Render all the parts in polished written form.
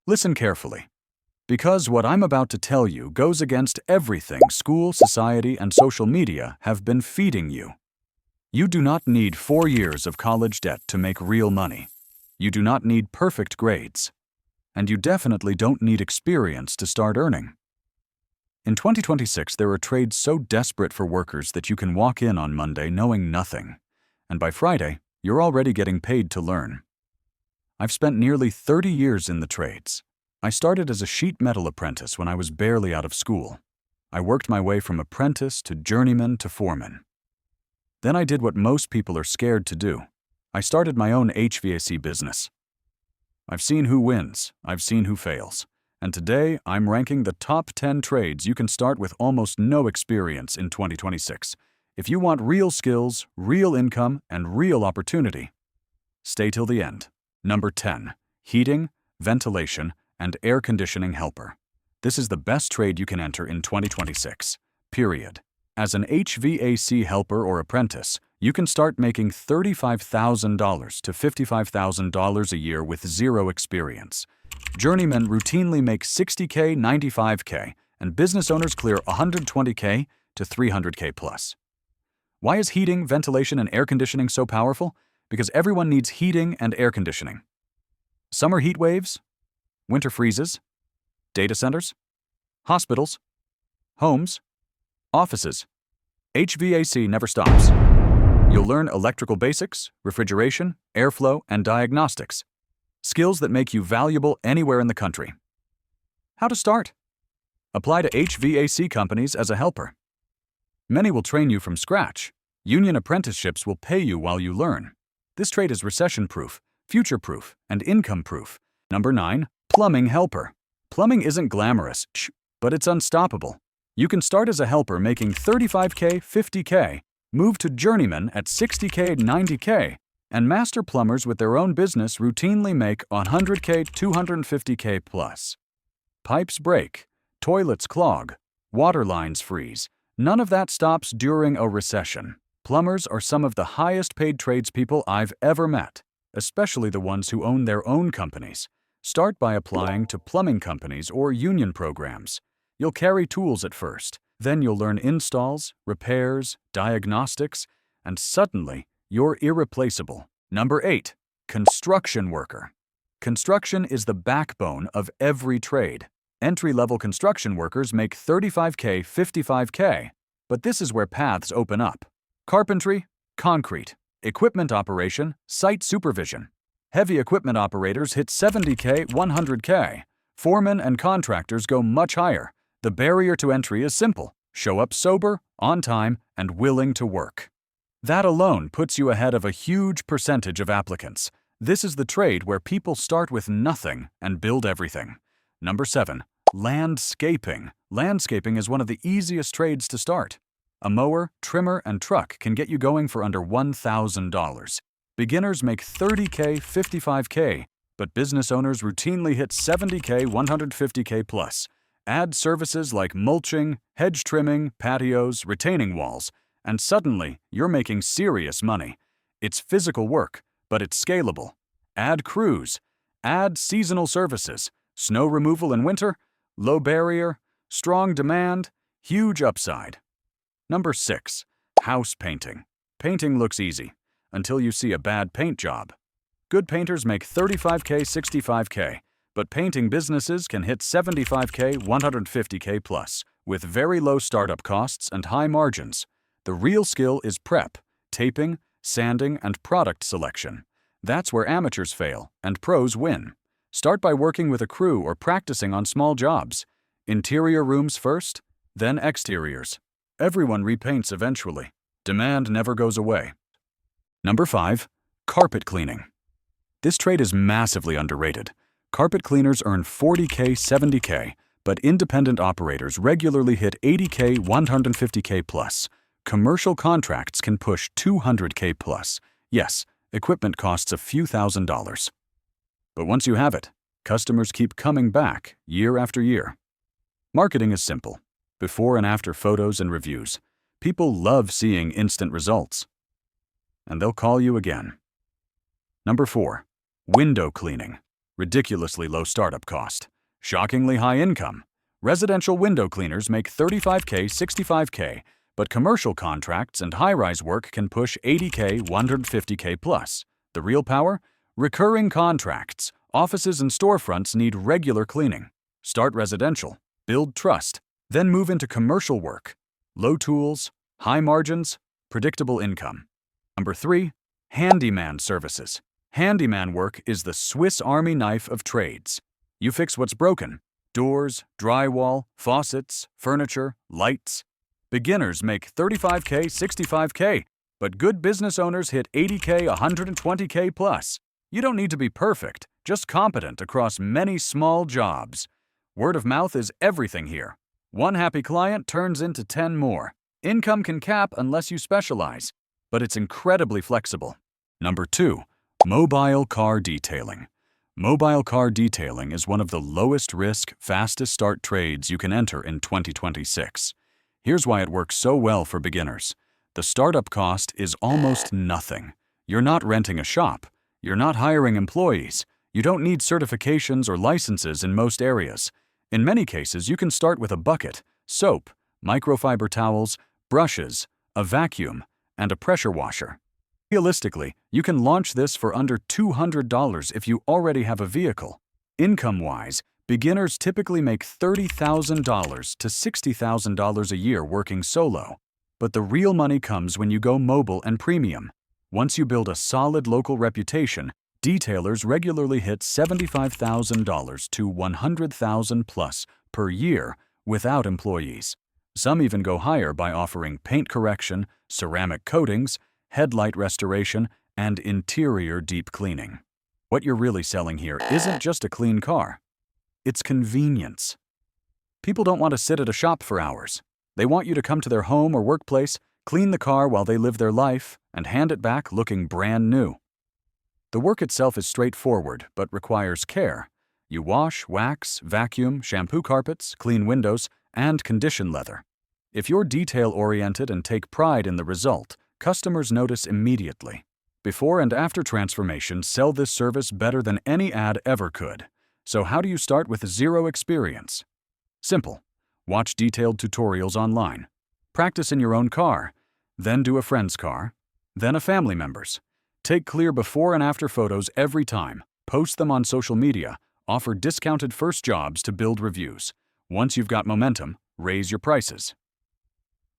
Listen carefully, because what I'm about to tell you goes against everything school, society, and social media have been feeding you. You do not need 4 years of college debt to make real money. You do not need perfect grades. And you definitely don't need experience to start earning. In 2026, there are trades so desperate for workers that you can walk in on Monday knowing nothing, and by Friday, you're already getting paid to learn. I've spent nearly 30 years in the trades. I started as a sheet metal apprentice when I was barely out of school. I worked my way from apprentice to journeyman to foreman. Then I did what most people are scared to do. I started my own HVAC business. I've seen who wins, I've seen who fails, and today I'm ranking the top 10 trades you can start with almost no experience in 2026. If you want real skills, real income, and real opportunity, stay till the end. Number 10, heating, ventilation, and air conditioning helper. This is the best trade you can enter in 2026, period. As an HVAC helper or apprentice, you can start making $35,000 to $55,000 a year with zero experience. Journeymen routinely make $60K, $95K, and business owners clear $120K to $300K plus. Why is heating, ventilation, and air conditioning so powerful? Because everyone needs heating and air conditioning. Summer heat waves, winter freezes, data centers, hospitals, homes, offices. HVAC never stops. You'll learn electrical basics, refrigeration, airflow, and diagnostics. Skills that make you valuable anywhere in the country. How to start? Apply to HVAC companies as a helper. Many will train you from scratch. Union apprenticeships will pay you while you learn. This trade is recession-proof, future-proof, and income-proof. Number 9, plumbing helper. Plumbing isn't glamorous, but it's unstoppable. You can start as a helper making $35K, $50K, move to journeyman at $60K, $90K, and master plumbers with their own business routinely make $100K, $250K plus. Pipes break, toilets clog, water lines freeze. None of that stops during a recession. Plumbers are some of the highest paid tradespeople I've ever met, especially the ones who own their own companies. Start by applying to plumbing companies or union programs. You'll carry tools at first. Then you'll learn installs, repairs, diagnostics, and suddenly you're irreplaceable. Number 8, construction worker. Construction is the backbone of every trade. Entry-level construction workers make $35K, $55K, but this is where paths open up. Carpentry, concrete, equipment operation, site supervision. Heavy equipment operators hit $70K, $100K. Foremen and contractors go much higher. The barrier to entry is simple. Show up sober, on time, and willing to work. That alone puts you ahead of a huge percentage of applicants. This is the trade where people start with nothing and build everything. Number 7, landscaping. Landscaping is one of the easiest trades to start. A mower, trimmer, and truck can get you going for under $1,000. Beginners make $30K, $55K, but business owners routinely hit $70K, $150K plus. Add services like mulching, hedge trimming, patios, retaining walls, and suddenly you're making serious money. It's physical work, but it's scalable. Add crews, add seasonal services, snow removal in winter, low barrier, strong demand, huge upside. Number 6, house painting. Painting looks easy until you see a bad paint job. Good painters make $35K, $65K. But painting businesses can hit $75K, $150K plus, with very low startup costs and high margins. The real skill is prep, taping, sanding, and product selection. That's where amateurs fail and pros win. Start by working with a crew or practicing on small jobs. Interior rooms first, then exteriors. Everyone repaints eventually. Demand never goes away. Number 5, carpet cleaning. This trade is massively underrated. Carpet cleaners earn $40K, $70K, but independent operators regularly hit $80K, $150K plus. Commercial contracts can push $200K plus. Yes, equipment costs a few $1,000s. But once you have it, customers keep coming back year after year. Marketing is simple. Before and after photos and reviews. People love seeing instant results. And they'll call you again. Number 4, window cleaning. Ridiculously low startup cost. Shockingly high income. Residential window cleaners make $35K, $65K, but commercial contracts and high-rise work can push $80K, $150K plus. The real power? Recurring contracts. Offices and storefronts need regular cleaning. Start residential, build trust, then move into commercial work. Low tools, high margins, predictable income. Number 3, handyman services. Handyman work is the Swiss Army knife of trades. You fix what's broken. Doors, drywall, faucets, furniture, lights. Beginners make $35K, $65K, but good business owners hit $80K, $120K plus. You don't need to be perfect, just competent across many small jobs. Word of mouth is everything here. One happy client turns into 10 more. Income can cap unless you specialize, but it's incredibly flexible. Number 2, mobile car detailing. Mobile car detailing is one of the lowest risk, fastest start trades you can enter in 2026. Here's why it works so well for beginners. The startup cost is almost nothing. You're not renting a shop. You're not hiring employees. You don't need certifications or licenses in most areas. In many cases, you can start with a bucket, soap, microfiber towels, brushes, a vacuum, and a pressure washer. Realistically, you can launch this for under $200 if you already have a vehicle. Income-wise, beginners typically make $30,000 to $60,000 a year working solo. But the real money comes when you go mobile and premium. Once you build a solid local reputation, detailers regularly hit $75,000 to $100,000 plus per year without employees. Some even go higher by offering paint correction, ceramic coatings, headlight restoration, and interior deep cleaning. What you're really selling here isn't just a clean car. It's convenience. People don't want to sit at a shop for hours. They want you to come to their home or workplace, clean the car while they live their life, and hand it back looking brand new. The work itself is straightforward, but requires care. You wash, wax, vacuum, shampoo carpets, clean windows, and condition leather. If you're detail-oriented and take pride in the result, customers notice immediately. Before and after transformation sell this service better than any ad ever could. So how do you start with zero experience? Simple. Watch detailed tutorials online. Practice in your own car. Then do a friend's car. Then a family member's. Take clear before and after photos every time. Post them on social media. Offer discounted first jobs to build reviews. Once you've got momentum, raise your prices.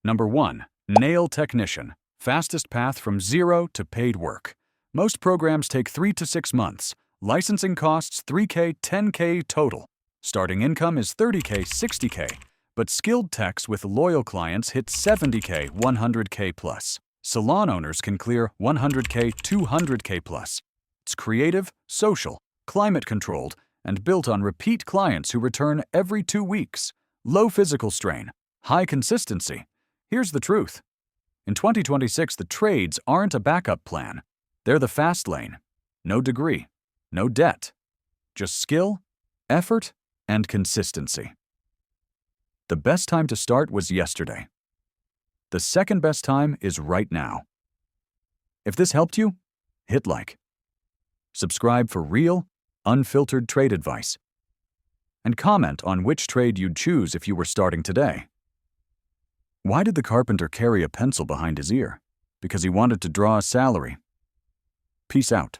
Number 1. Nail technician. Fastest path from zero to paid work. Most programs take 3 to 6 months. Licensing costs $3K, $10K total. Starting income is $30K, $60K. But skilled techs with loyal clients hit $70K, $100K plus. Salon owners can clear $100K, $200K plus. It's creative, social, climate-controlled, and built on repeat clients who return every 2 weeks. Low physical strain, high consistency. Here's the truth. In 2026, the trades aren't a backup plan. They're the fast lane. No degree, no debt. Just skill, effort, and consistency. The best time to start was yesterday. The second best time is right now. If this helped you, hit like. Subscribe for real, unfiltered trade advice. And comment on which trade you'd choose if you were starting today. Why did the carpenter carry a pencil behind his ear? Because he wanted to draw a salary. Peace out.